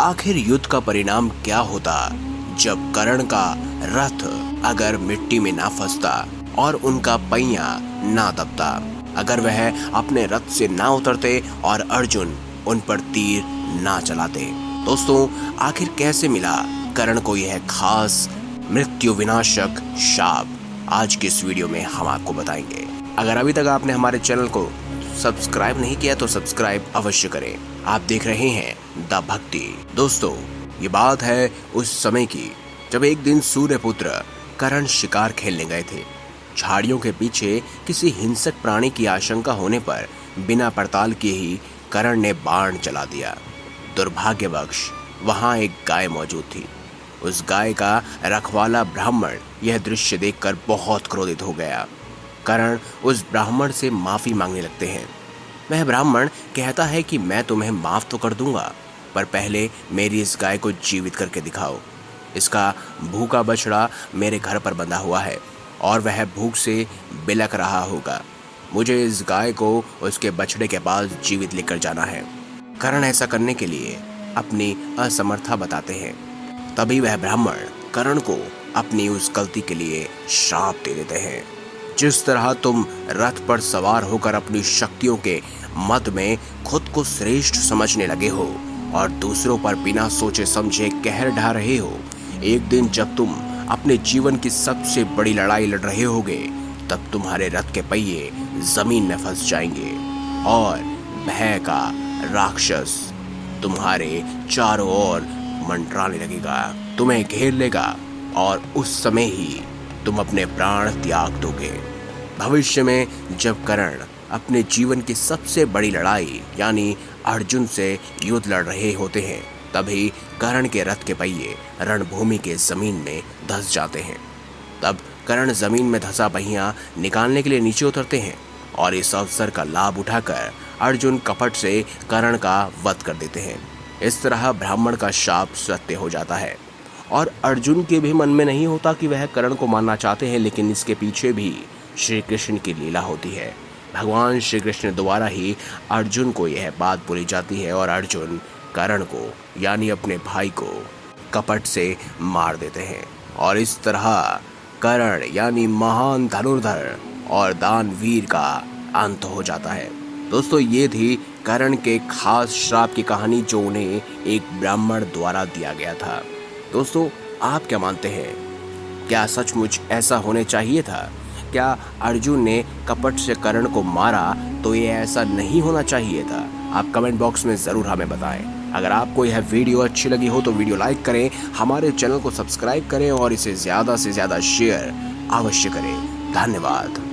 आखिर युद्ध का परिणाम क्या होता जब कर्ण का रथ अगर मिट्टी में ना फंसता और उनका पहिया ना दबता, अगर वह अपने रथ से ना उतरते और अर्जुन उन पर तीर ना चलाते। दोस्तों, आखिर कैसे मिला कर्ण को यह खास मृत्यु विनाशक शाप, आज की इस वीडियो में हम आपको बताएंगे। अगर अभी तक आपने हमारे चैनल को सब्सक्राइब नहीं किया तो सब्सक्राइब अवश्य करें। आप देख रहे हैं द भक्ति। दोस्तों, ये बात है उस समय की जब एक दिन सूर्यपुत्र कर्ण शिकार खेलने गए थे। झाड़ियों के पीछे किसी हिंसक प्राणी की आशंका होने पर बिना पड़ताल किए ही कर्ण ने बाण चला दिया। दुर्भाग्यवश वहां एक गाय मौजूद थी। उस गाय का रखवाला ब्राह्मण यह दृश्य देखकर बहुत क्रोधित हो गया। कर्ण उस ब्राह्मण से माफी मांगने लगते हैं। वह ब्राह्मण कहता है कि मैं तुम्हें माफ तो कर दूंगा, पर पहले मेरी इस गाय को जीवित करके दिखाओ। इसका भूखा बछड़ा मेरे घर पर बंधा हुआ है और वह भूख से बिलख रहा होगा। मुझे इस गाय को उसके बछड़े के पास जीवित लेकर जाना है। कर्ण ऐसा करने के लिए अपनी असमर्थता बताते हैं। तभी वह ब्राह्मण कर्ण को अपनी उस गलती के लिए श्राप दे देते हैं। जिस तरह तुम रथ पर सवार होकर अपनी शक्तियों के मद में खुद को श्रेष्ठ समझने लगे हो और दूसरों पर बिना सोचे समझे कहर ढा रहे हो, एक दिन जब तुम अपने जीवन की सबसे बड़ी लड़ाई लड़ रहे होगे, तब तुम्हारे रथ के पहिए जमीन में फंस जाएंगे और भय का राक्षस तुम्हारे चारों ओर मंडराने लगेगा, तुम्हें घेर लेगा और उस समय ही तुम अपने प्राण त्याग दोगे। भविष्य में जब कर्ण अपने जीवन की सबसे बड़ी लड़ाई यानी अर्जुन से युद्ध लड़ रहे होते हैं, तभी कर्ण के रथ के पहिए रणभूमि के जमीन में धंस जाते हैं। तब कर्ण जमीन में धंसा पहिया निकालने के लिए नीचे उतरते हैं और इस अवसर का लाभ उठाकर अर्जुन कपट से कर्ण का वध कर देते हैं। इस तरह ब्राह्मण का शाप सत्य हो जाता है और अर्जुन के भी मन में नहीं होता कि वह कर्ण को मारना चाहते हैं, लेकिन इसके पीछे भी श्री कृष्ण की लीला होती है। भगवान श्री कृष्ण द्वारा ही अर्जुन को यह बात बोली जाती है और अर्जुन कर्ण को यानी अपने भाई को कपट से मार देते हैं और इस तरह कर्ण यानी महान धनुर्धर और दानवीर का अंत हो जाता है। दोस्तों, ये थी कर्ण के खास श्राप की कहानी जो उन्हें एक ब्राह्मण द्वारा दिया गया था। दोस्तों, आप क्या मानते हैं? क्या सचमुच ऐसा होने चाहिए था? क्या अर्जुन ने कपट से कर्ण को मारा तो ये ऐसा नहीं होना चाहिए था? आप कमेंट बॉक्स में ज़रूर हमें बताएं। अगर आपको यह वीडियो अच्छी लगी हो तो वीडियो लाइक करें, हमारे चैनल को सब्सक्राइब करें और इसे ज़्यादा से ज़्यादा शेयर अवश्य करें। धन्यवाद।